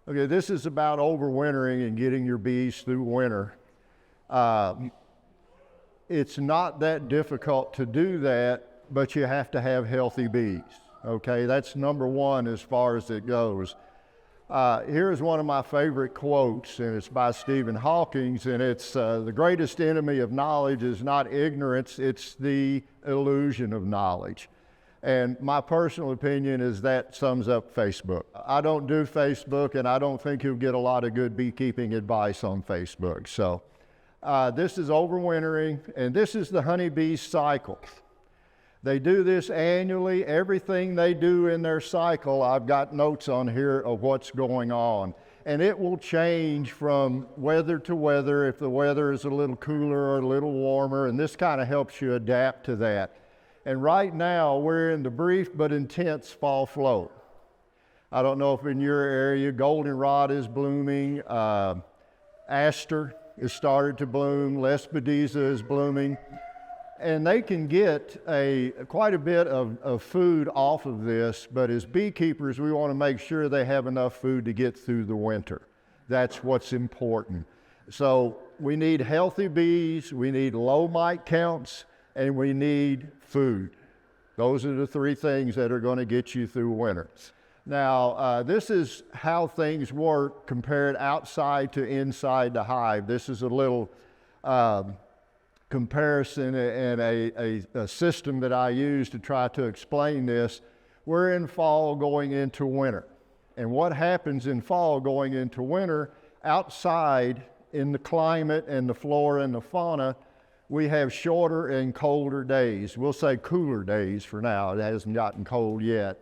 Okay, this is about overwintering and getting your bees through winter. It's not that difficult to do that, but you have to have healthy bees. Okay, that's number one as far as it goes. Here's one of my favorite quotes, and it's by Stephen Hawking, and it's the greatest enemy of knowledge is not ignorance, it's the illusion of knowledge. And my personal opinion is that sums up Facebook. I don't do Facebook, and I don't think you'll get a lot of good beekeeping advice on Facebook. So this is overwintering, and this is the honeybee cycle. They do this annually. Everything they do in their cycle, I've got notes on here of what's going on. And it will change from weather to weather if the weather is a little cooler or a little warmer, and this kind of helps you adapt to that. And right now, we're in the brief but intense fall float. I don't know if in your area, goldenrod is blooming, aster has started to bloom, lespedeza is blooming. And they can get quite a bit of food off of this, but as beekeepers, we want to make sure they have enough food to get through the winter. That's what's important. So we need healthy bees, we need low mite counts, and we need food. Those are the three things that are going to get you through winter. Now, this is how things work compared outside to inside the hive. This is a little comparison and a system that I use to try to explain this. We're in fall going into winter. And what happens in fall going into winter, outside in the climate and the flora and the fauna, we have shorter and colder days. We'll say cooler days for now. It hasn't gotten cold yet.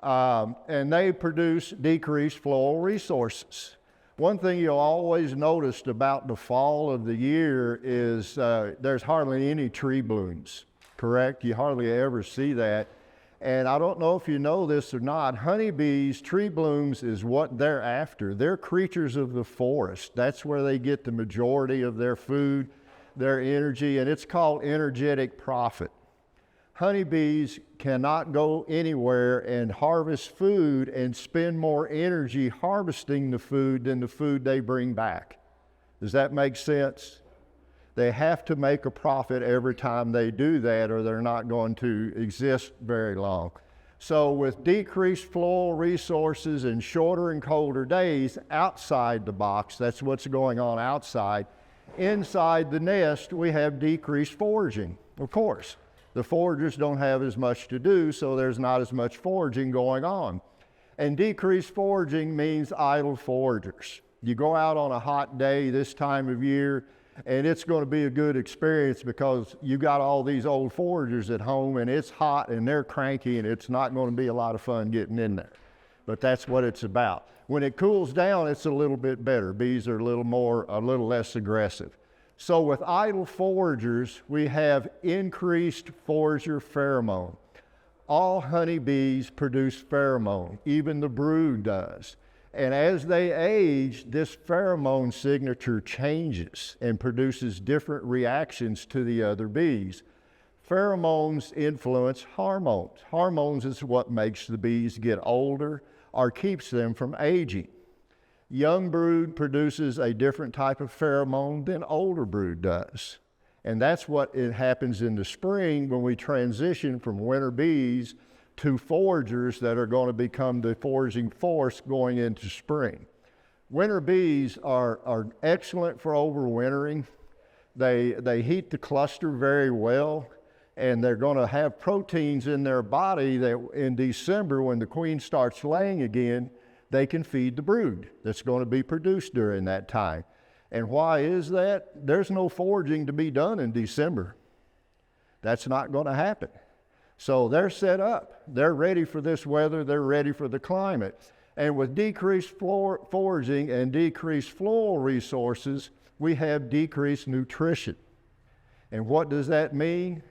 And they produce decreased floral resources. One thing you'll always notice about the fall of the year is there's hardly any tree blooms, correct? You hardly ever see that. And I don't know if you know this or not, honeybees, tree blooms is what they're after. They're creatures of the forest. That's where they get the majority of their food, their energy, and it's called energetic profit. Honeybees cannot go anywhere and harvest food and spend more energy harvesting the food than the food they bring back. Does that make sense? They have to make a profit every time they do that, or they're not going to exist very long. So with decreased floral resources and shorter and colder days outside the box, that's what's going on outside. Inside the nest, we have decreased foraging, of course. The foragers don't have as much to do, so there's not as much foraging going on. And decreased foraging means idle foragers. You go out on a hot day this time of year, and it's going to be a good experience because you got all these old foragers at home, and it's hot, and they're cranky, and it's not going to be a lot of fun getting in there. But that's what it's about. When it cools down, it's a little bit better. Bees are a little less aggressive. So with idle foragers, we have increased forager pheromone. All honeybees produce pheromone, even the brood does. And as they age, this pheromone signature changes and produces different reactions to the other bees. Pheromones influence hormones. Hormones is what makes the bees get older or keeps them from aging. Young brood produces a different type of pheromone than older brood does. And that's what it happens in the spring when we transition from winter bees to foragers that are going to become the foraging force going into spring. Winter bees are excellent for overwintering. They heat the cluster very well, and they're going to have proteins in their body that in December, when the queen starts laying again, they can feed the brood that's going to be produced during that time. And why is that? There's no foraging to be done in December. That's not going to happen. So they're set up. They're ready for this weather. They're ready for the climate. And with decreased foraging and decreased floral resources, we have decreased nutrition. And what does that mean?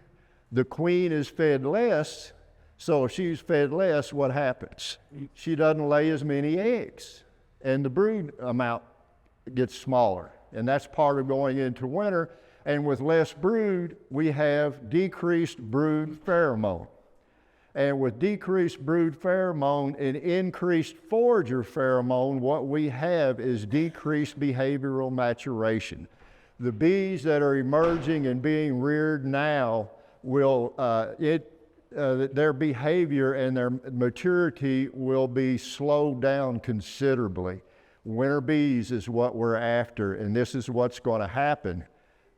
The queen is fed less. So if she's fed less, what happens? She doesn't lay as many eggs, and the brood amount gets smaller. And that's part of going into winter. And with less brood, we have decreased brood pheromone. And with decreased brood pheromone and increased forager pheromone, what we have is decreased behavioral maturation. The bees that are emerging and being reared now will, their behavior and their maturity will be slowed down considerably. Winter bees is what we're after, and this is what's going to happen.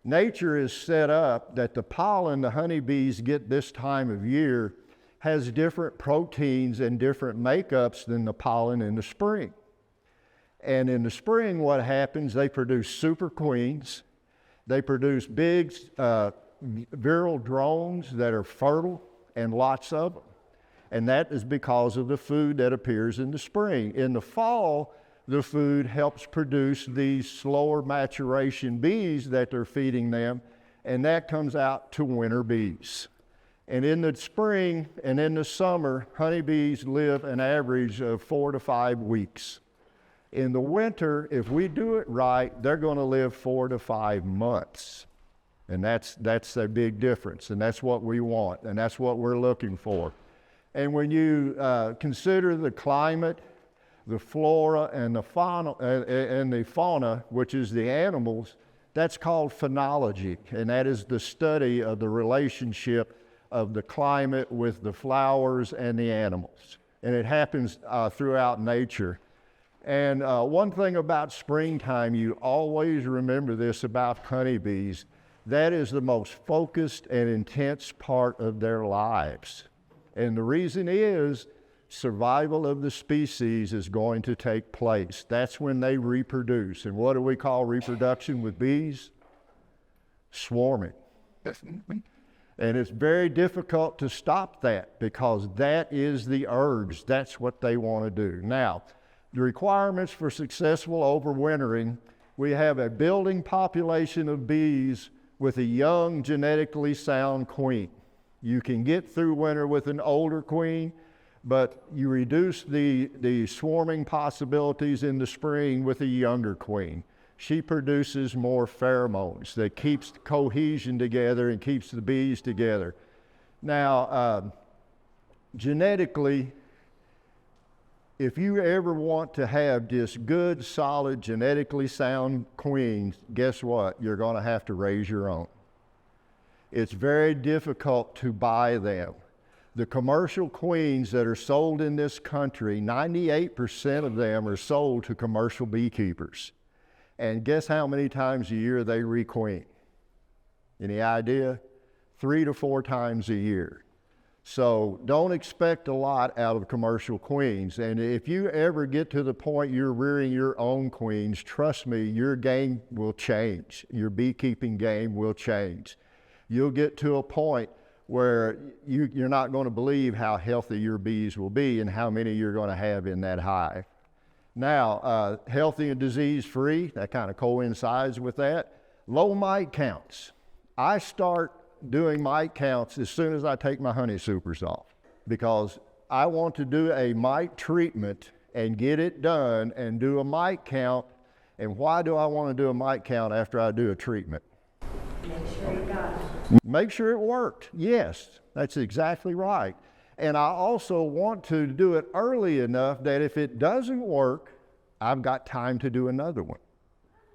Nature is set up that the pollen the honeybees get this time of year has different proteins and different makeups than the pollen in the spring. And in the spring, what happens, they produce super queens. They produce big virile drones that are fertile, and lots of them. And that is because of the food that appears in the spring. In the fall, the food helps produce these slower maturation bees that they're feeding them, and that comes out to winter bees. And in the spring and in the summer, honeybees live an average of 4 to 5 weeks. In the winter, if we do it right, they're going to live 4 to 5 months. And that's a big difference, and that's what we want, and that's what we're looking for. And when you consider the climate, the flora, and the fauna, which is the animals, that's called phenology, and that is the study of the relationship of the climate with the flowers and the animals. And it happens throughout nature. And one thing about springtime, you always remember this about honeybees, that is the most focused and intense part of their lives. And the reason is survival of the species is going to take place. That's when they reproduce. And what do we call reproduction with bees? Swarming. And it's very difficult to stop that because that is the urge. That's what they want to do. Now, the requirements for successful overwintering, we have a building population of bees with a young, genetically sound queen. You can get through winter with an older queen, but you reduce the swarming possibilities in the spring with a younger queen. She produces more pheromones that keeps cohesion together and keeps the bees together. Now, genetically, if you ever want to have just good, solid, genetically sound queens, guess what? You're going to have to raise your own. It's very difficult to buy them. The commercial queens that are sold in this country, 98% of them are sold to commercial beekeepers. And guess how many times a year they requeen? Any idea? 3 to 4 times a year. So don't expect a lot out of commercial queens. And if you ever get to the point you're rearing your own queens, trust me, your game will change. Your beekeeping game will change. You'll get to a point where you're not going to believe how healthy your bees will be and how many you're going to have in that hive. Now, healthy and disease-free, that kind of coincides with that. Low mite counts. I start doing mite counts as soon as I take my honey supers off because I want to do a mite treatment and get it done and do a mite count. And why do I want to do a mite count after I do a treatment? Make sure you got it. Make sure it worked. Yes, that's exactly right. And I also want to do it early enough that if it doesn't work, I've got time to do another one.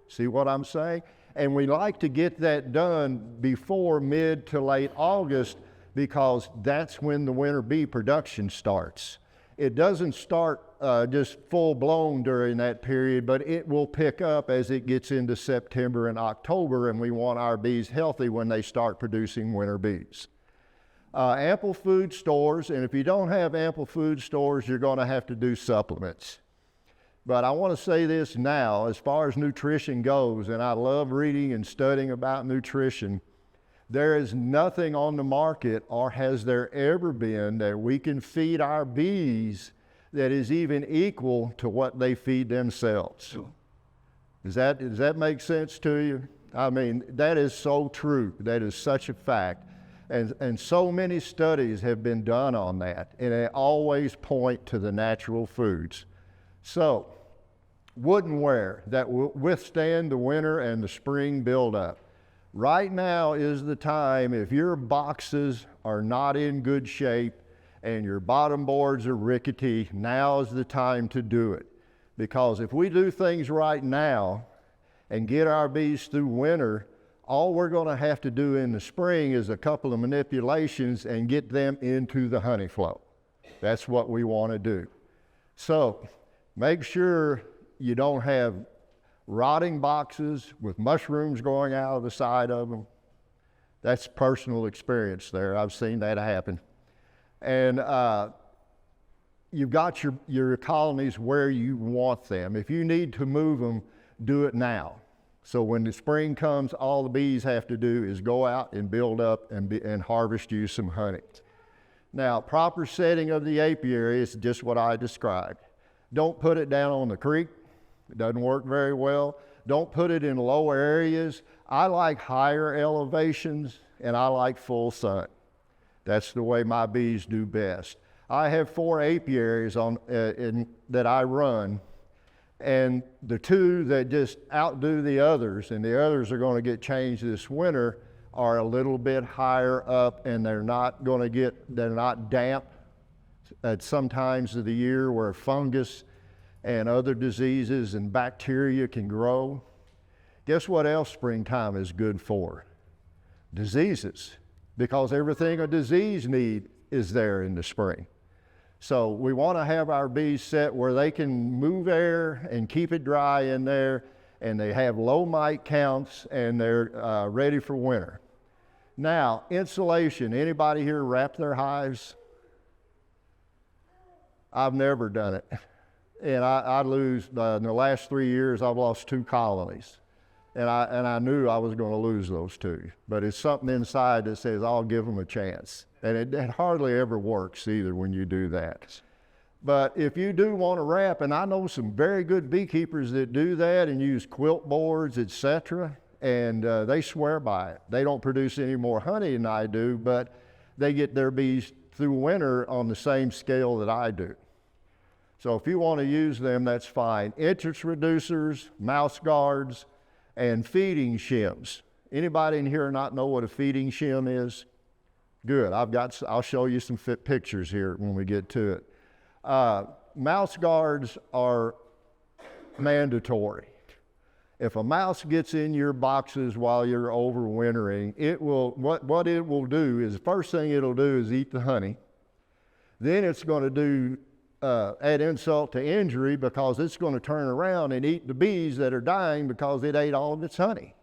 See what I'm saying? And we like to get that done before mid to late August because that's when the winter bee production starts. It doesn't start just full blown during that period, but it will pick up as it gets into September and October, and we want our bees healthy when they start producing winter bees. Ample food stores, and if you don't have ample food stores, you're going to have to do supplements. But I want to say this now, as far as nutrition goes, and I love reading and studying about nutrition, there is nothing on the market, or has there ever been, that we can feed our bees that is even equal to what they feed themselves. Sure. Does that make sense to you? I mean, that is so true. That is such a fact. And so many studies have been done on that, and they always point to the natural foods. So, woodenware that will withstand the winter and the spring buildup. Right now is the time, if your boxes are not in good shape and your bottom boards are rickety, now is the time to do it. Because if we do things right now and get our bees through winter, all we're going to have to do in the spring is a couple of manipulations and get them into the honey flow. That's what we want to do. So make sure you don't have rotting boxes with mushrooms going out of the side of them. That's personal experience there. I've seen that happen. And you've got your colonies where you want them. If you need to move them, do it now. So when the spring comes, all the bees have to do is go out and build up and harvest you some honey. Now, proper setting of the apiary is just what I described. Don't put it down on the creek. It doesn't work very well. Don't put it in low areas. I like higher elevations, and I like full sun. That's the way my bees do best. I have 4 apiaries that I run, and the 2 that just outdo the others, and the others are going to get changed this winter, are a little bit higher up, and they're not damp at some times of the year where fungus and other diseases and bacteria can grow. Guess what else springtime is good for? Diseases, because everything a disease need is there in the spring. So we want to have our bees set where they can move air and keep it dry in there, and they have low mite counts, and they're ready for winter. Now, insulation. Anybody here wrap their hives? I've never done it. And I lose, in the last 3 years, I've lost 2 colonies. And I knew I was going to lose those 2. But it's something inside that says, I'll give them a chance. And it hardly ever works either when you do that. But if you do want to wrap, and I know some very good beekeepers that do that and use quilt boards, etc., and they swear by it. They don't produce any more honey than I do, but they get their bees through winter on the same scale that I do. So if you want to use them, that's fine. Entrance reducers, mouse guards, and feeding shims. Anybody in here not know what a feeding shim is? Good. I'll show you some pictures here when we get to it. Mouse guards are mandatory. If a mouse gets in your boxes while you're overwintering, what it will do is, the first thing it'll do is eat the honey. Then it's going to do add insult to injury, because it's going to turn around and eat the bees that are dying because it ate all of its honey.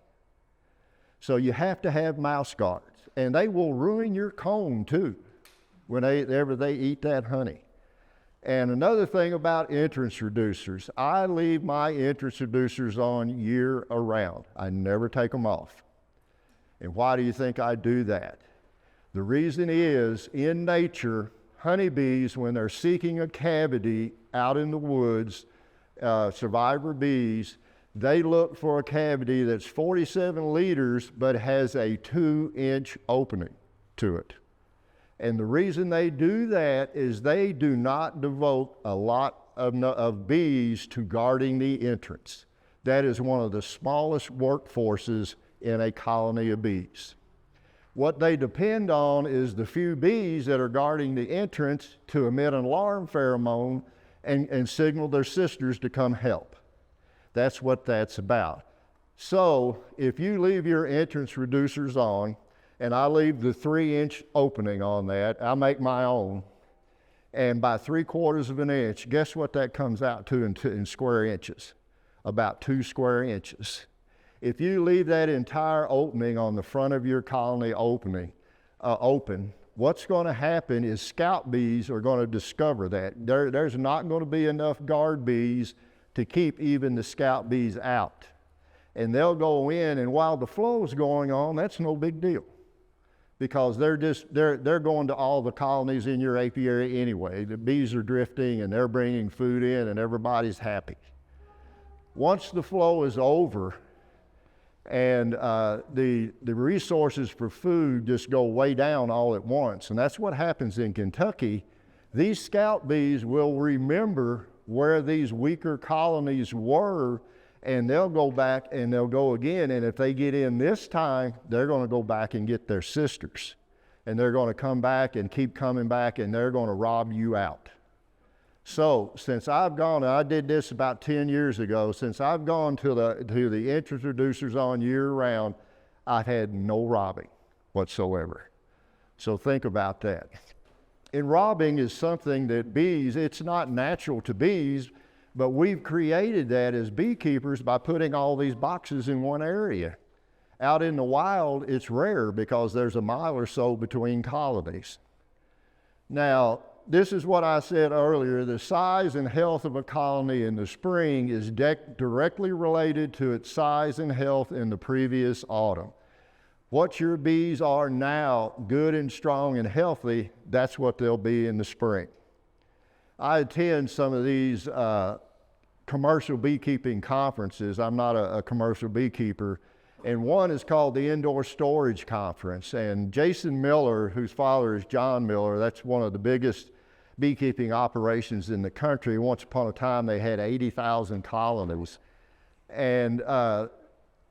So you have to have mouse guards, and they will ruin your comb too whenever they eat that honey. And another thing about entrance reducers, I leave my entrance reducers on year around. I never take them off. And why do you think I do that? The reason is, in nature, honeybees, when they're seeking a cavity out in the woods, survivor bees, they look for a cavity that's 47 liters but has a 2-inch opening to it. And the reason they do that is they do not devote a lot of bees to guarding the entrance. That is one of the smallest workforces in a colony of bees. What they depend on is the few bees that are guarding the entrance to emit an alarm pheromone and signal their sisters to come help. That's what that's about. So if you leave your entrance reducers on, and I leave the 3-inch opening on that, I make my own, and by 3/4 of an inch, guess what that comes out to in square inches? About 2 square inches. If you leave that entire opening on the front of your colony open, what's going to happen is scout bees are going to discover that. There's not going to be enough guard bees to keep even the scout bees out. And they'll go in, and while the flow is going on, that's no big deal, because they're going to all the colonies in your apiary anyway. The bees are drifting, and they're bringing food in, and everybody's happy. Once the flow is over, and the resources for food just go way down all at once. And that's what happens in Kentucky. These scout bees will remember where these weaker colonies were, and they'll go back and they'll go again. And if they get in this time, they're going to go back and get their sisters. and they're going to come back and keep coming back, and they're going to rob you out. So since I've gone, and I did this about 10 years ago, since I've gone to the introducers on year-round, I've had no robbing whatsoever. So think about that. And robbing is something that bees, it's not natural to bees, but we've created that as beekeepers by putting all these boxes in one area. Out in the wild, it's rare because there's a mile or so between colonies. Now, this is what I said earlier, the size and health of a colony in the spring is directly related to its size and health in the previous autumn. What your bees are now, good and strong and healthy, that's what they'll be in the spring. I attend some of these commercial beekeeping conferences. I'm not a commercial beekeeper, and one is called the Indoor Storage Conference. And Jason Miller, whose father is John Miller, that's one of the biggest beekeeping operations in the country. Once upon a time, they had 80,000 colonies. And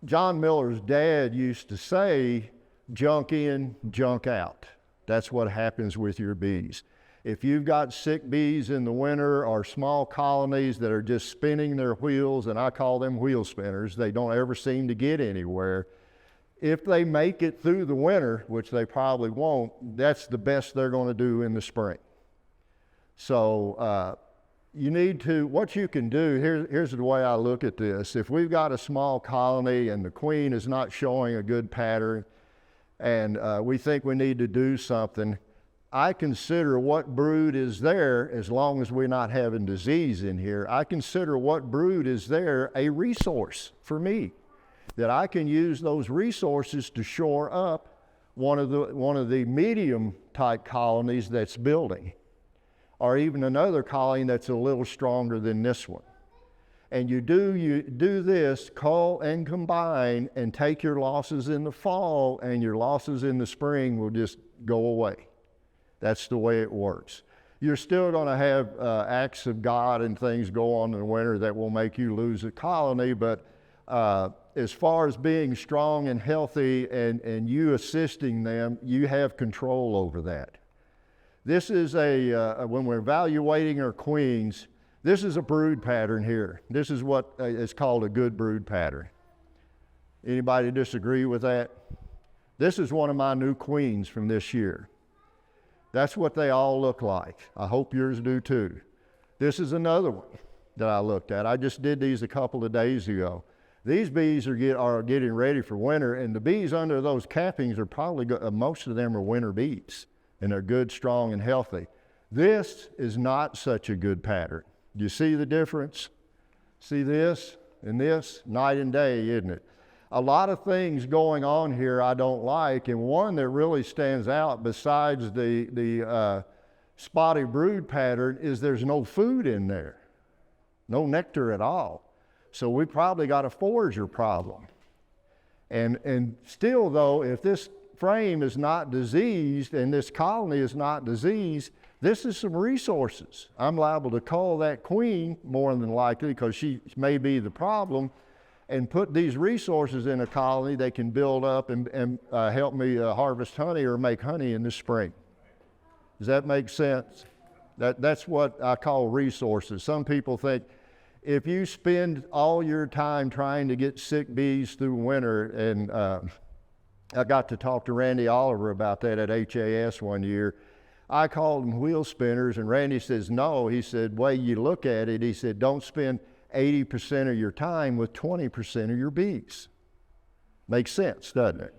John Miller's dad used to say, junk in, junk out. That's what happens with your bees. If you've got sick bees in the winter or small colonies that are just spinning their wheels, and I call them wheel spinners, they don't ever seem to get anywhere. If they make it through the winter, which they probably won't, that's the best they're going to do in the spring. So you need to, what you can do, here's the way I look at this. If we've got a small colony and the queen is not showing a good pattern and we think we need to do something, I consider what brood is there, as long as we're not having disease in here, I consider what brood is there a resource for me, that I can use those resources to shore up one of the medium type colonies that's building, or even another colony that's a little stronger than this one. And you do this, cull and combine, and take your losses in the fall, and your losses in the spring will just go away. That's the way it works. You're still going to have acts of God and things go on in the winter that will make you lose a colony, but as far as being strong and healthy and you assisting them, you have control over that. This is when we're evaluating our queens, this is a brood pattern here. This is what is called a good brood pattern. Anybody disagree with that? This is one of my new queens from this year. That's what they all look like. I hope yours do too. This is another one that I looked at. I just did these a couple of days ago. These bees are getting ready for winter, and the bees under those cappings are probably, most of them are winter bees, and they're good, strong, and healthy. This is not such a good pattern. Do you see the difference? See this and this? Night and day, isn't it? A lot of things going on here I don't like, and one that really stands out besides the spotty brood pattern is there's no food in there, no nectar at all. So we probably got a forager problem. And still though, if this frame is not diseased and this colony is not diseased, this is some resources. I'm liable to call that queen more than likely because she may be the problem, and put these resources in a colony they can build up and help me harvest honey or make honey in the spring. Does that make sense? That's what I call resources. Some people think if you spend all your time trying to get sick bees through winter, and I got to talk to Randy Oliver about that at HAS one year. I called them wheel spinners, and Randy says, no. He said, way you look at it, he said, don't spend 80% of your time with 20% of your bees. Makes sense, doesn't it?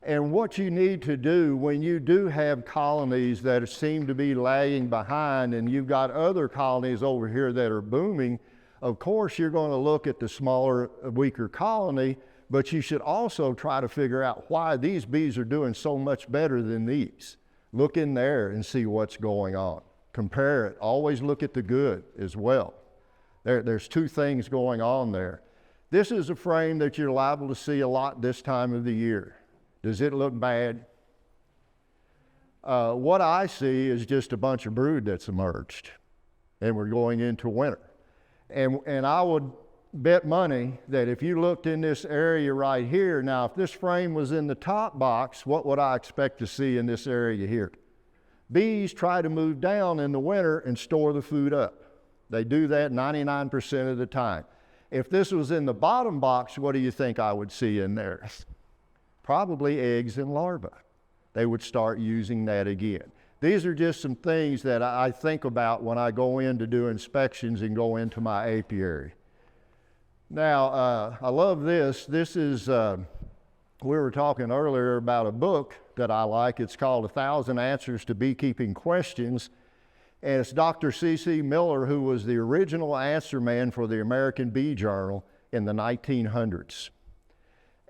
And what you need to do when you do have colonies that seem to be lagging behind and you've got other colonies over here that are booming, of course you're going to look at the smaller, weaker colony, but you should also try to figure out why these bees are doing so much better than these. Look in there and see what's going on. Compare it. Always look at the good as well. There's two things going on there. This is a frame that you're liable to see a lot this time of the year. Does it look bad? What I see is just a bunch of brood that's emerged, and we're going into winter. And I would bet money that if you looked in this area right here, now if this frame was in the top box, what would I expect to see in this area here? Bees try to move down in the winter and store the food up. They do that 99% of the time. If this was in the bottom box, what do you think I would see in there? Probably eggs and larvae. They would start using that again. These are just some things that I think about when I go in to do inspections and go into my apiary. Now, I love this. This is, we were talking earlier about a book that I like. It's called 1,000 Answers to Beekeeping Questions. And it's Dr. C.C. Miller, who was the original answer man for the American Bee Journal in the 1900s.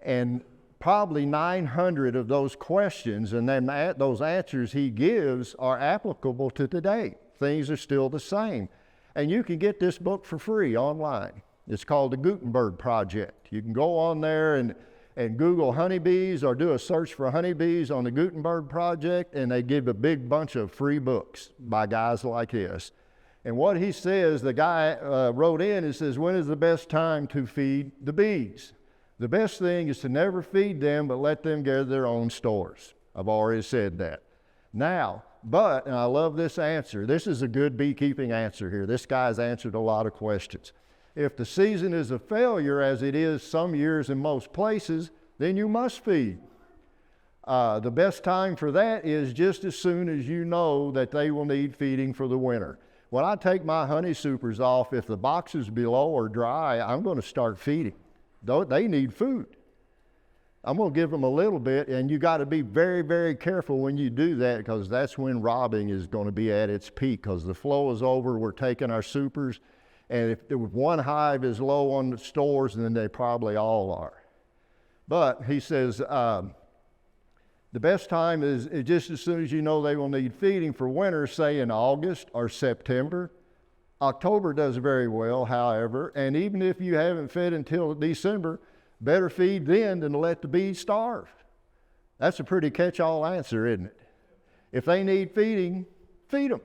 And probably 900 of those questions and then those answers he gives are applicable to today. Things are still the same. And you can get this book for free online. It's called the Gutenberg Project. You can go on there and Google honeybees or do a search for honeybees on the Gutenberg Project, and they give a big bunch of free books by guys like this. And what he says, the guy wrote in, he says, when is the best time to feed the bees? The best thing is to never feed them, but let them gather their own stores. I've already said that. Now, but, and I love this answer, this is a good beekeeping answer here. This guy's answered a lot of questions. If the season is a failure, as it is some years in most places, then you must feed. The best time for that is just as soon as you know that they will need feeding for the winter. When I take my honey supers off, if the box is below or dry, I'm going to start feeding. They need food. I'm going to give them a little bit, and you got to be very, very careful when you do that, because that's when robbing is going to be at its peak, because the flow is over, we're taking our supers. And if one hive is low on the stores, then they probably all are. But he says, the best time is just as soon as you know they will need feeding for winter, say in August or September. October does very well, however, and even if you haven't fed until December, better feed then than to let the bees starve. That's a pretty catch-all answer, isn't it? If they need feeding, feed them.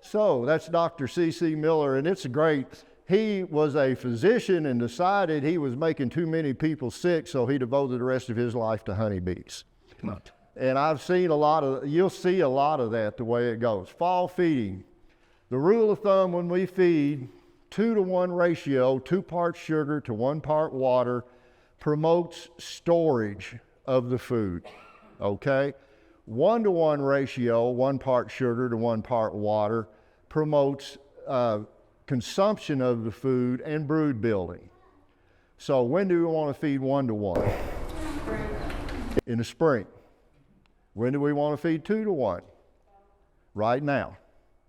So that's Dr. C.C. Miller, and it's great. He was a physician and decided he was making too many people sick, so he devoted the rest of his life to honeybees. And I've seen you'll see a lot of that the way it goes. Fall feeding. The rule of thumb when we feed, 2-to-1 ratio, 2 parts sugar to 1 part water, promotes storage of the food, okay? 1-to-1 ratio, 1 part sugar to 1 part water, promotes consumption of the food and brood building. So when do we want to feed 1-to-1? In the spring. When do we want to feed 2-to-1? Right now.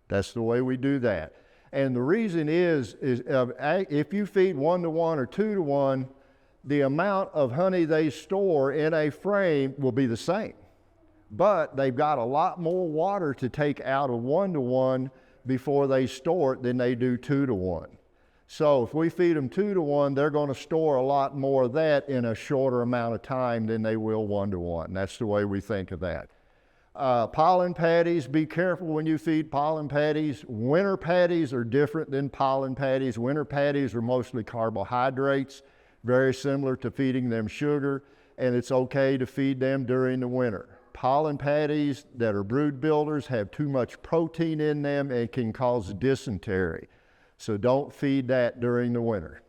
That's the way we do that. And the reason is if you feed 1-to-1 or 2-to-1, the amount of honey they store in a frame will be the same. But they've got a lot more water to take out of 1-to-1 before they store it than they do 2-to-1. So if we feed them 2-to-1, they're going to store a lot more of that in a shorter amount of time than they will 1-to-1. That's the way we think of that. Pollen patties, be careful when you feed pollen patties. Winter patties are different than pollen patties. Winter patties are mostly carbohydrates, very similar to feeding them sugar, and it's okay to feed them during the winter. Pollen patties that are brood builders have too much protein in them and can cause dysentery. So don't feed that during the winter.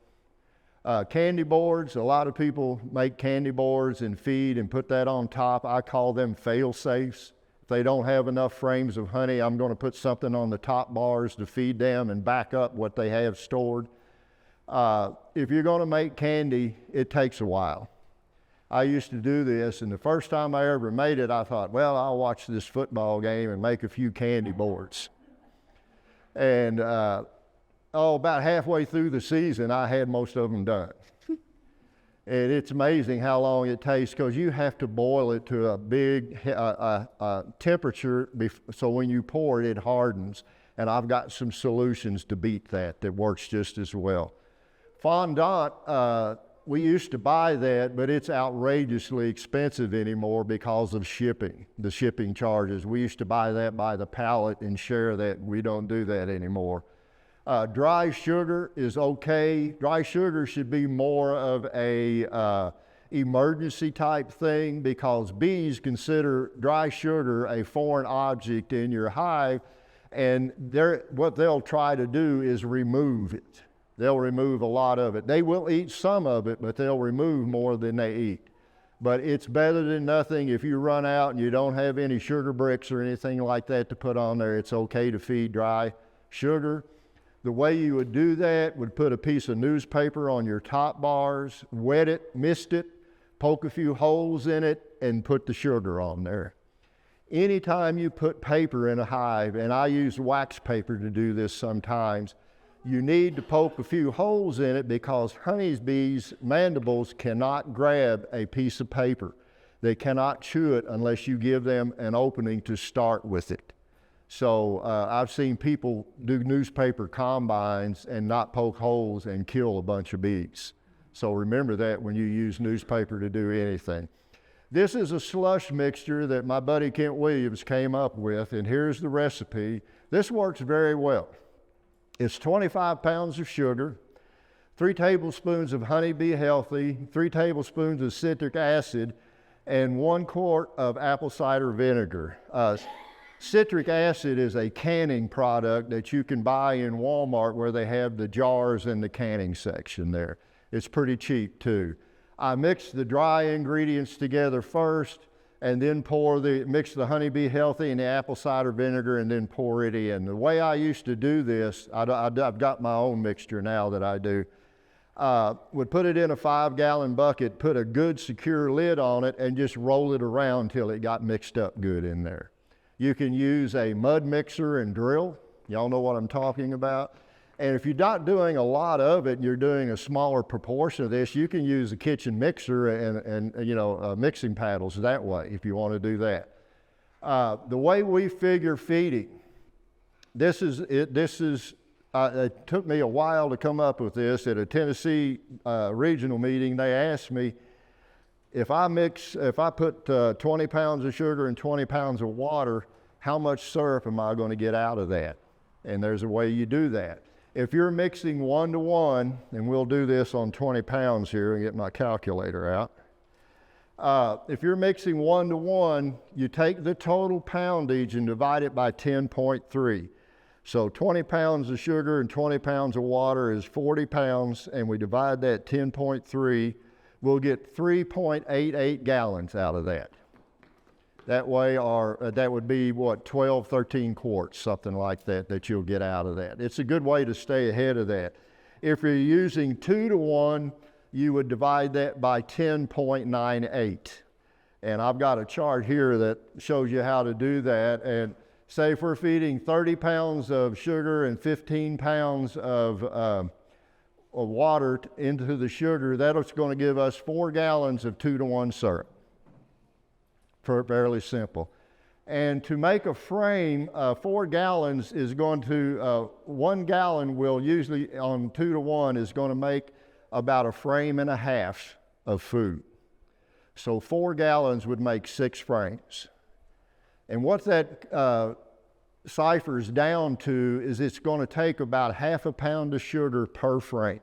Candy boards, a lot of people make candy boards and feed and put that on top. I call them fail-safes. If they don't have enough frames of honey, I'm going to put something on the top bars to feed them and back up what they have stored. If you're going to make candy, it takes a while. I used to do this, and the first time I ever made it, I thought, well, I'll watch this football game and make a few candy boards. And about halfway through the season, I had most of them done. And it's amazing how long it takes, because you have to boil it to a big temperature so when you pour it, it hardens. And I've got some solutions to beat that works just as well. Fondant, we used to buy that, but it's outrageously expensive anymore because of shipping, the shipping charges. We used to buy that by the pallet and share that. We don't do that anymore. Dry sugar is okay. Dry sugar should be more of a emergency type thing, because bees consider dry sugar a foreign object in your hive, and what they'll try to do is remove it. They'll remove a lot of it. They will eat some of it, but they'll remove more than they eat. But it's better than nothing. If you run out and you don't have any sugar bricks or anything like that to put on there, it's okay to feed dry sugar. The way you would do that would put a piece of newspaper on your top bars, wet it, mist it, poke a few holes in it, and put the sugar on there. Anytime you put paper in a hive, and I use wax paper to do this sometimes, you need to poke a few holes in it, because honeybees' mandibles cannot grab a piece of paper. They cannot chew it unless you give them an opening to start with it. So I've seen people do newspaper combines and not poke holes and kill a bunch of bees. So remember that when you use newspaper to do anything. This is a slush mixture that my buddy Kent Williams came up with, and here's the recipe. This works very well. It's 25 pounds of sugar, 3 tablespoons of Honey Bee Healthy, 3 tablespoons of citric acid, and 1 quart of apple cider vinegar. Citric acid is a canning product that you can buy in Walmart, where they have the jars in the canning section there. It's pretty cheap too. I mix the dry ingredients together first, and then mix the Honey Bee Healthy and the apple cider vinegar, and then pour it in. The way I used to do this, I've got my own mixture now that I do, would put it in a 5-gallon bucket, put a good secure lid on it, and just roll it around till it got mixed up good in there. You can use a mud mixer and drill. Y'all know what I'm talking about. And if you're not doing a lot of it, you're doing a smaller proportion of this, you can use a kitchen mixer and mixing paddles that way if you want to do that. The way we figure feeding, it took me a while to come up with this. At a Tennessee regional meeting, they asked me, if I put 20 pounds of sugar and 20 pounds of water, how much syrup am I going to get out of that? And there's a way you do that. If you're mixing 1-to-1, and we'll do this on 20 pounds here and get my calculator out. If you're mixing 1-to-1, you take the total poundage and divide it by 10.3. So 20 pounds of sugar and 20 pounds of water is 40 pounds, and we divide that 10.3, we'll get 3.88 gallons out of that. That way, that would be, 12, 13 quarts, something like that, that you'll get out of that. It's a good way to stay ahead of that. If you're using 2-to-1, you would divide that by 10.98. And I've got a chart here that shows you how to do that. And say if we're feeding 30 pounds of sugar and 15 pounds of water into the sugar, that's going to give us 4 gallons of 2-to-1 syrup. Fairly simple. And to make a frame, 4 gallons is going to, 1 gallon will usually on 2-to-1 is going to make about 1.5 frames of food. So 4 gallons would make 6 frames. And what that ciphers down to is it's going to take about 1/2 pound of sugar per frame.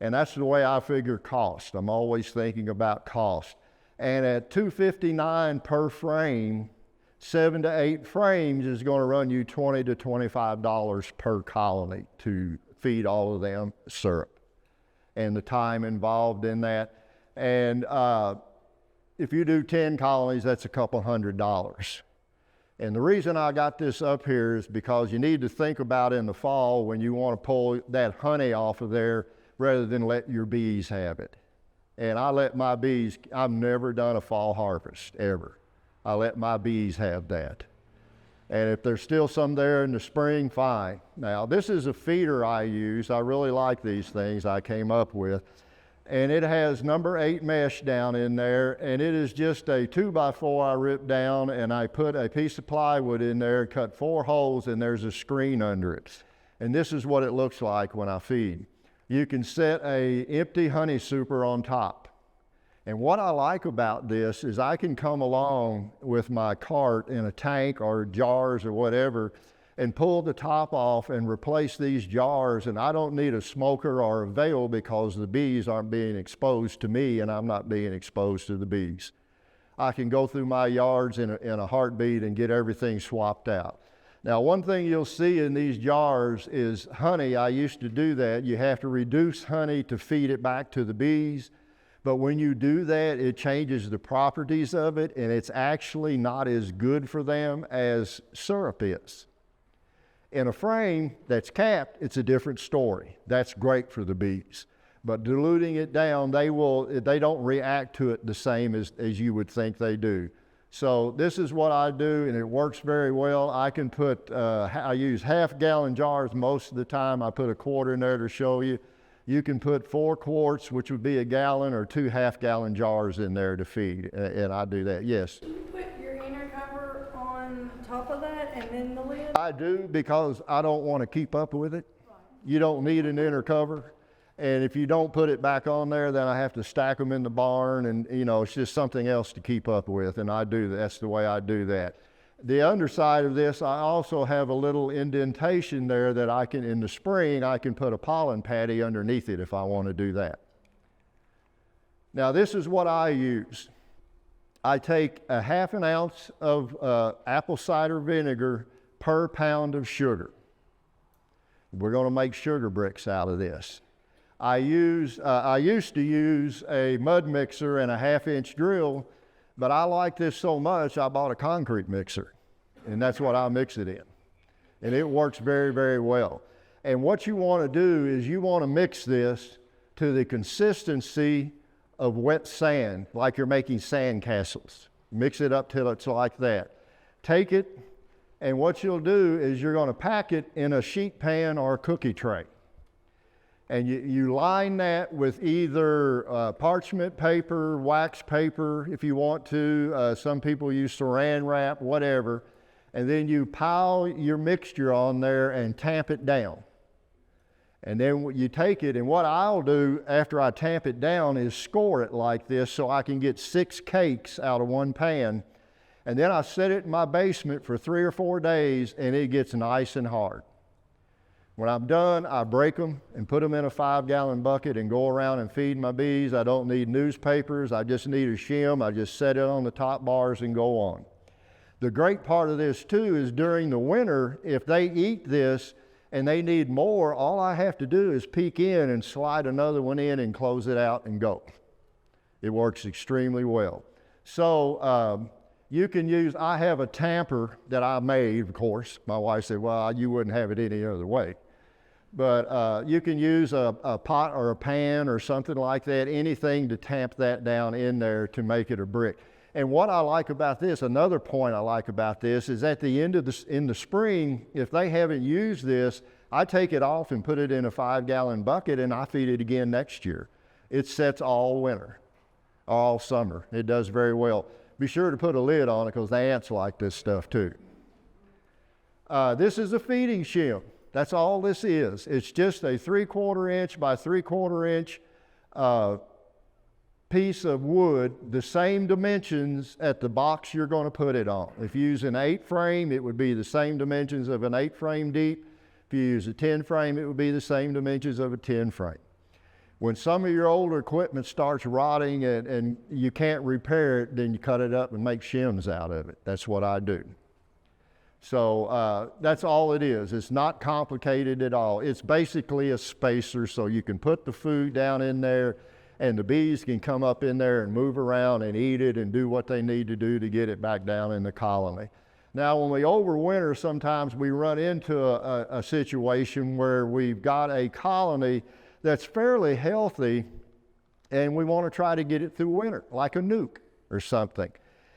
And that's the way I figure cost. I'm always thinking about cost. And at $2.59 per frame, 7 to 8 frames is going to run you $20 to $25 per colony to feed all of them syrup, and the time involved in that. And if you do 10 colonies, that's a couple $100. And the reason I got this up here is because you need to think about in the fall when you want to pull that honey off of there rather than let your bees have it. And I let my bees, I've never done a fall harvest, ever. I let my bees have that. And if there's still some there in the spring, fine. Now, this is a feeder I use. I really like these things I came up with. And it has number 8 mesh down in there, and it is just a 2x4 I ripped down, and I put a piece of plywood in there, cut 4 holes, and there's a screen under it. And this is what it looks like when I feed. You can set a empty honey super on top. And what I like about this is I can come along with my cart in a tank or jars or whatever and pull the top off and replace these jars. And I don't need a smoker or a veil because the bees aren't being exposed to me and I'm not being exposed to the bees. I can go through my yards in a heartbeat and get everything swapped out. Now, one thing you'll see in these jars is honey. I used to do that. You have to reduce honey to feed it back to the bees. But when you do that, it changes the properties of it, and it's actually not as good for them as syrup is. In a frame that's capped, it's a different story. That's great for the bees. But diluting it down, they don't react to it the same as you would think they do. So this is what I do, and it works very well. I can put, I use half-gallon jars most of the time. I put a quart in there to show you. You can put 4 quarts, which would be a gallon, or 2 half-gallon jars in there to feed, and I do that, yes. Do you put your inner cover on top of that and then the lid? I do, because I don't want to keep up with it. You don't need an inner cover. And if you don't put it back on there, then I have to stack them in the barn, and it's just something else to keep up with, and that's the way I do that. The underside of this, I also have a little indentation there that I can, in the spring, I can put a pollen patty underneath it if I want to do that. Now, this is what I use. I take a half an ounce of apple cider vinegar per pound of sugar. We're going to make sugar bricks out of this. I used to use a mud mixer and a 1/2-inch drill, but I like this so much I bought a concrete mixer, and that's what I mix it in. And it works very, very well. And what you want to do is you want to mix this to the consistency of wet sand, like you're making sand castles. Mix it up till it's like that. Take it, and what you'll do is you're going to pack it in a sheet pan or a cookie tray. And you line that with either parchment paper, wax paper, if you want to. Some people use saran wrap, whatever. And then you pile your mixture on there and tamp it down. And then you take it, and what I'll do after I tamp it down is score it like this so I can get 6 cakes out of one pan. And then I set it in my basement for 3 or 4 days, and it gets nice and hard. When I'm done, I break them and put them in a 5-gallon bucket and go around and feed my bees. I don't need newspapers. I just need a shim. I just set it on the top bars and go on. The great part of this, too, is during the winter, if they eat this and they need more, all I have to do is peek in and slide another one in and close it out and go. It works extremely well. So, you can use, I have a tamper that I made, of course. My wife said, well, you wouldn't have it any other way. But you can use a pot or a pan or something like that, anything to tamp that down in there to make it a brick. And what I like about this, another point I like about this, is at the end of in the spring, if they haven't used this, I take it off and put it in a 5-gallon bucket and I feed it again next year. It sets all winter, all summer. It does very well. Be sure to put a lid on it because the ants like this stuff too. This is a feeding shim. That's all this is. It's just a 3/4 inch by 3/4 inch piece of wood, the same dimensions at the box you're going to put it on. If you use an 8 frame, it would be the same dimensions of an 8 frame deep. If you use a 10 frame, it would be the same dimensions of a 10 frame. When some of your older equipment starts rotting and you can't repair it, then you cut it up and make shims out of it. That's what I do. So that's all it is. It's not complicated at all. It's basically a spacer so you can put the food down in there and the bees can come up in there and move around and eat it and do what they need to do to get it back down in the colony. Now, when we overwinter, sometimes we run into a situation where we've got a colony that's fairly healthy and we want to try to get it through winter, like a nuke or something.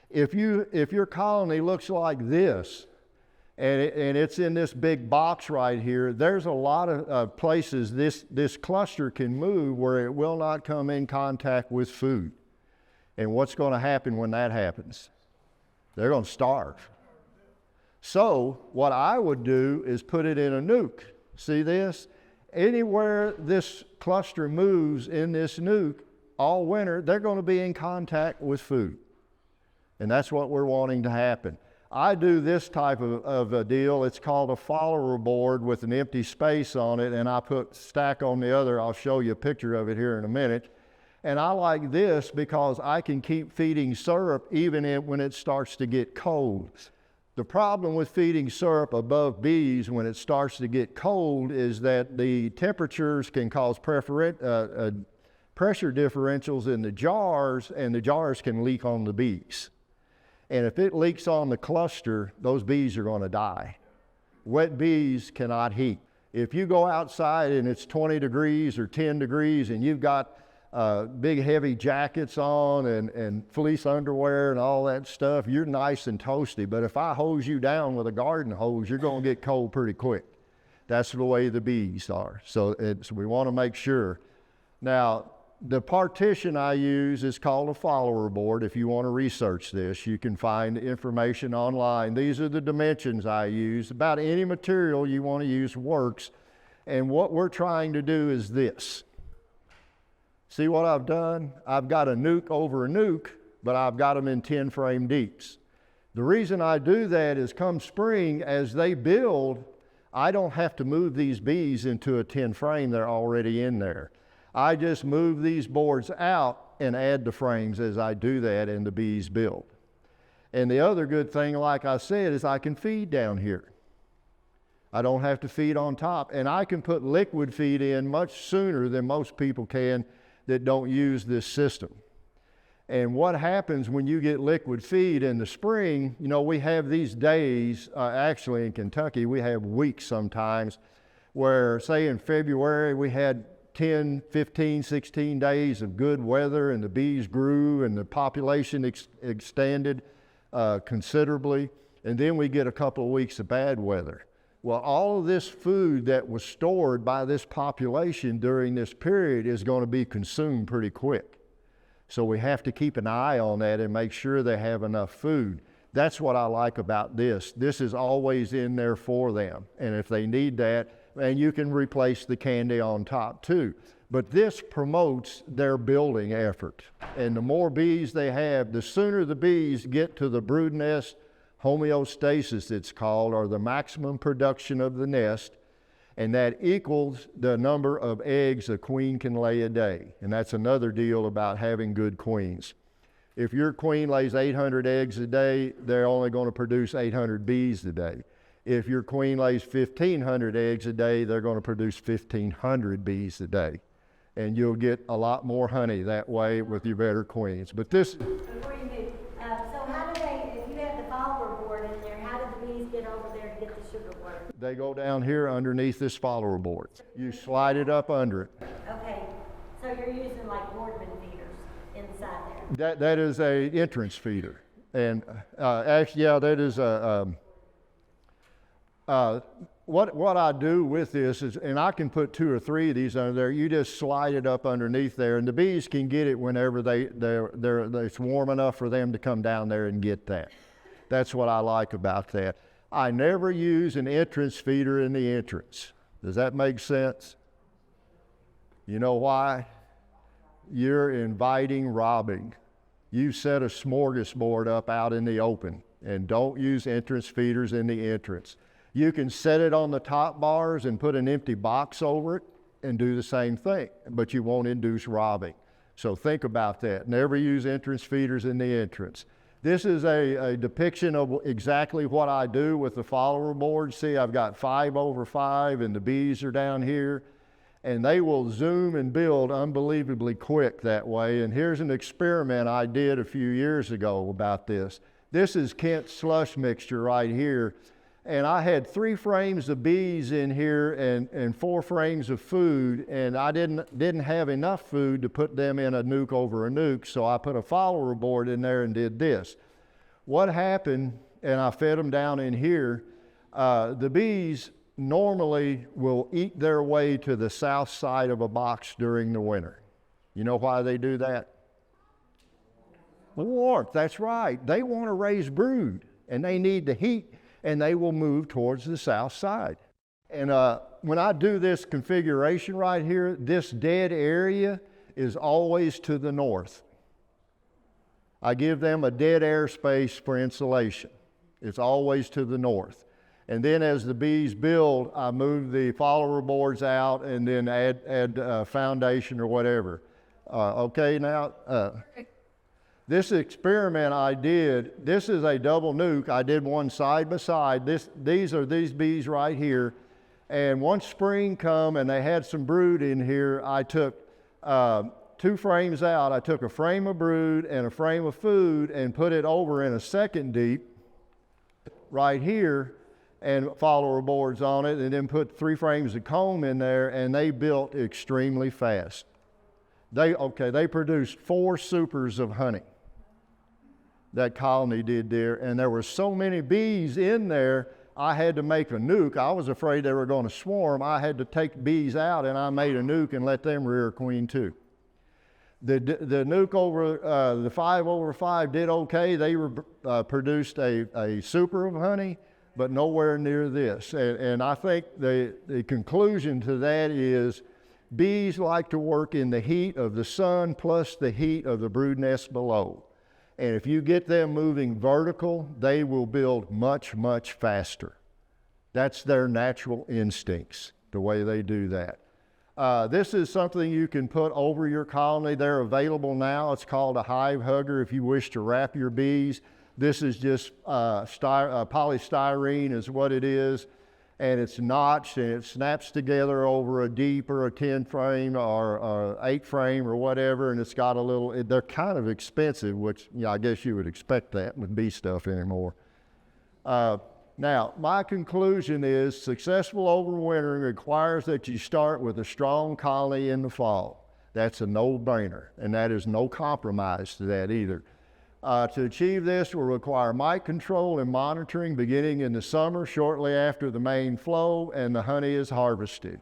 If your colony looks like this, and it's in this big box right here, there's a lot of places this cluster can move where it will not come in contact with food. And what's going to happen when that happens? They're going to starve. So what I would do is put it in a nuke. See this? Anywhere this cluster moves in this nuke all winter, they're going to be in contact with food. And that's what we're wanting to happen. I do this type of a deal. It's called a follower board with an empty space on it, and I put stack on the other. I'll show you a picture of it here in a minute. And I like this because I can keep feeding syrup even when it starts to get cold. The problem with feeding syrup above bees when it starts to get cold is that the temperatures can cause pressure differentials in the jars, and the jars can leak on the bees. And if it leaks on the cluster, those bees are going to die. Wet bees cannot heat. If you go outside and it's 20 degrees or 10 degrees and you've got big heavy jackets on and fleece underwear and all that stuff, you're nice and toasty. But if I hose you down with a garden hose, you're going to get cold pretty quick. That's the way the bees are. So we want to make sure. Now, the partition I use is called a follower board. If you want to research this, you can find information online. These are the dimensions I use. About any material you want to use works. And what we're trying to do is this. See what I've done? I've got a nuke over a nuke, but I've got them in 10 frame deeps. The reason I do that is come spring, as they build, I don't have to move these bees into a 10 frame. They're already in there. I just move these boards out and add the frames as I do that, and the bees build. And the other good thing, like I said, is I can feed down here. I don't have to feed on top, and I can put liquid feed in much sooner than most people can that don't use this system. And what happens when you get liquid feed in the spring, you know, we have these days, actually in Kentucky, we have weeks sometimes where, say in February, we had 10, 15, 16 days of good weather, and the bees grew and the population extended considerably. And then we get a couple of weeks of bad weather. Well, all of this food that was stored by this population during this period is going to be consumed pretty quick. So we have to keep an eye on that and make sure they have enough food. That's what I like about this. This is always in there for them. And if they need that, and you can replace the candy on top too. But this promotes their building effort. And the more bees they have, the sooner the bees get to the brood nest homeostasis, it's called, or the maximum production of the nest, and that equals the number of eggs a queen can lay a day. And that's another deal about having good queens. If your queen lays 800 eggs a day, they're only going to produce 800 bees a day. If your queen lays 1,500 eggs a day, they're going to produce 1,500 bees a day. And you'll get a lot more honey that way with your better queens. But this... Before you move, so how do they, if you have the follower board in there, how do the bees get over there to get the sugar water? They go down here underneath this follower board. You slide it up under it. Okay, so you're using like Boardman feeders inside there? That is a entrance feeder. And actually, yeah, that is what I do with this is, and I can put 2 or 3 of these under there, you just slide it up underneath there, and the bees can get it whenever it's warm enough for them to come down there and get that. That's what I like about that. I never use an entrance feeder in the entrance. Does that make sense? You know why? You're inviting robbing. You set a smorgasbord up out in the open, and don't use entrance feeders in the entrance. You can set it on the top bars and put an empty box over it and do the same thing, but you won't induce robbing. So think about that. Never use entrance feeders in the entrance. This is a depiction of exactly what I do with the follower board. See, I've got 5 over 5 and the bees are down here, and they will zoom and build unbelievably quick that way. And here's an experiment I did a few years ago about this. This is Kent's slush mixture right here. And I had 3 frames of bees in here and 4 frames of food, and I didn't have enough food to put them in a nuke over a nuke, so I put a follower board in there and did this. What happened, and I fed them down in here, the bees normally will eat their way to the south side of a box during the winter. You know why they do that? Warmth, that's right. They want to raise brood, and they need the heat, and they will move towards the south side. And when I do this configuration right here, this dead area is always to the north. I give them a dead air space for insulation. It's always to the north. And then as the bees build, I move the follower boards out and then add foundation or whatever. Okay, now, this experiment I did, this is a double nuke. I did one side by side. These are these bees right here. And once spring come and they had some brood in here, I took 2 frames out. I took a frame of brood and a frame of food and put it over in a second deep right here and follower boards on it, and then put 3 frames of comb in there, and they built extremely fast. They produced 4 supers of honey. That colony did there, and there were so many bees in there, I had to make a nuke. I was afraid they were going to swarm. I had to take bees out, and I made a nuke and let them rear a queen too. The nuke over, the 5/5 did okay. They produced a super of honey, but nowhere near this. And I think the conclusion to that is bees like to work in the heat of the sun plus the heat of the brood nest below. And if you get them moving vertical, they will build much, much faster. That's their natural instincts, the way they do that. This is something you can put over your colony. They're available now. It's called a hive hugger if you wish to wrap your bees. This is just polystyrene is what it is, and it's notched and it snaps together over a deep or a 10 frame or 8 frame or whatever, and it's got a little, they're kind of expensive, which I guess you would expect that with bee stuff anymore. Now, my conclusion is successful overwintering requires that you start with a strong colony in the fall. That's a no-brainer, and that is no compromise to that either. To achieve this will require mite control and monitoring beginning in the summer shortly after the main flow and the honey is harvested.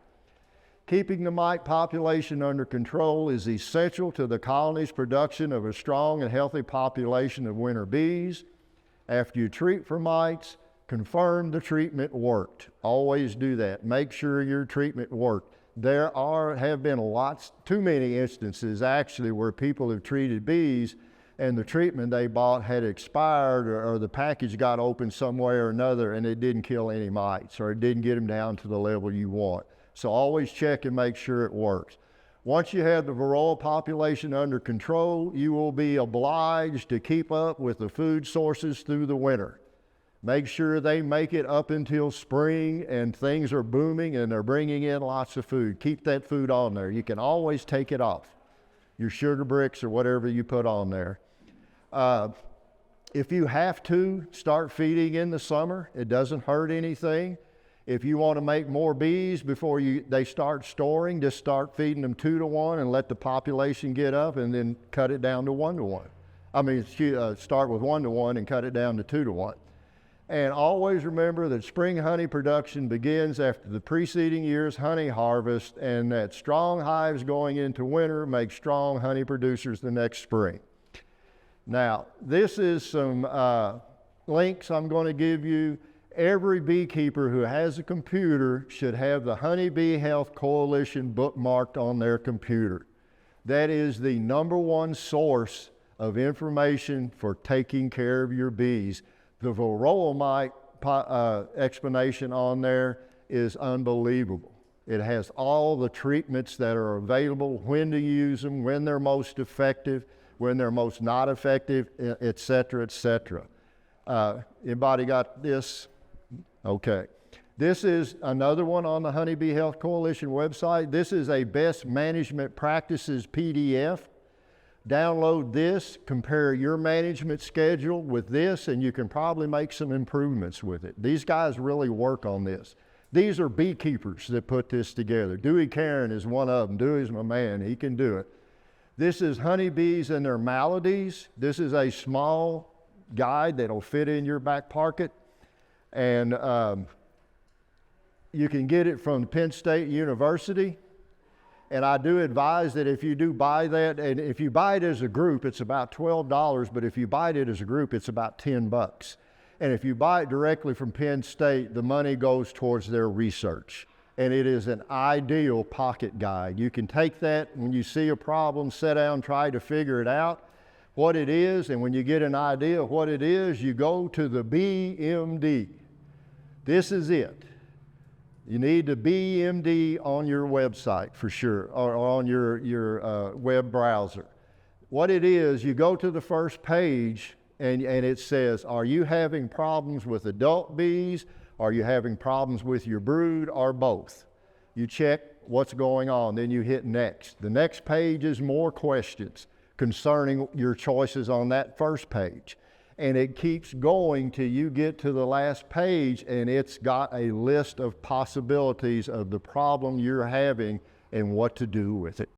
Keeping the mite population under control is essential to the colony's production of a strong and healthy population of winter bees. After you treat for mites, confirm the treatment worked. Always do that. Make sure your treatment worked. There have been too many instances actually where people have treated bees and the treatment they bought had expired or the package got open some way or another and it didn't kill any mites or it didn't get them down to the level you want. So always check and make sure it works. Once you have the varroa population under control, you will be obliged to keep up with the food sources through the winter. Make sure they make it up until spring and things are booming and they're bringing in lots of food. Keep that food on there. You can always take it off, your sugar bricks or whatever you put on there. If you have to, start feeding in the summer. It doesn't hurt anything. If you want to make more bees before they start storing, just start feeding them 2 to 1 and let the population get up and then cut it down to 1 to 1. Start with 1 to 1 and cut it down to 2 to 1. And always remember that spring honey production begins after the preceding year's honey harvest, and that strong hives going into winter make strong honey producers the next spring. Now, this is some links I'm going to give you. Every beekeeper who has a computer should have the Honey Bee Health Coalition bookmarked on their computer. That is the #1 source of information for taking care of your bees. The varroa mite explanation on there is unbelievable. It has all the treatments that are available, when to use them, when they're most effective, when they're most not effective, et cetera, et cetera. Anybody got this? Okay. This is another one on the Honey Bee Health Coalition website. This is a best management practices PDF. Download this, compare your management schedule with this, and you can probably make some improvements with it. These guys really work on this. These are beekeepers that put this together. Dewey Karen is one of them. Dewey's my man. He can do it. This is honeybees and their maladies. This is a small guide that'll fit in your back pocket. And you can get it from Penn State University. And I do advise that if you do buy that, and if you buy it as a group, it's about $12, but if you buy it as a group, it's about $10. And if you buy it directly from Penn State, the money goes towards their research. And it is an ideal pocket guide. You can take that when you see a problem, sit down, try to figure it out. what it is, and when you get an idea of what it is, you go to the BMD. This is it. You need the BMD on your website for sure, or on your web browser. What it is, you go to the first page and it says, are you having problems with adult bees? Are you having problems with your brood, or both? You check what's going on, then you hit next. The next page is more questions concerning your choices on that first page. And it keeps going till you get to the last page, and it's got a list of possibilities of the problem you're having and what to do with it.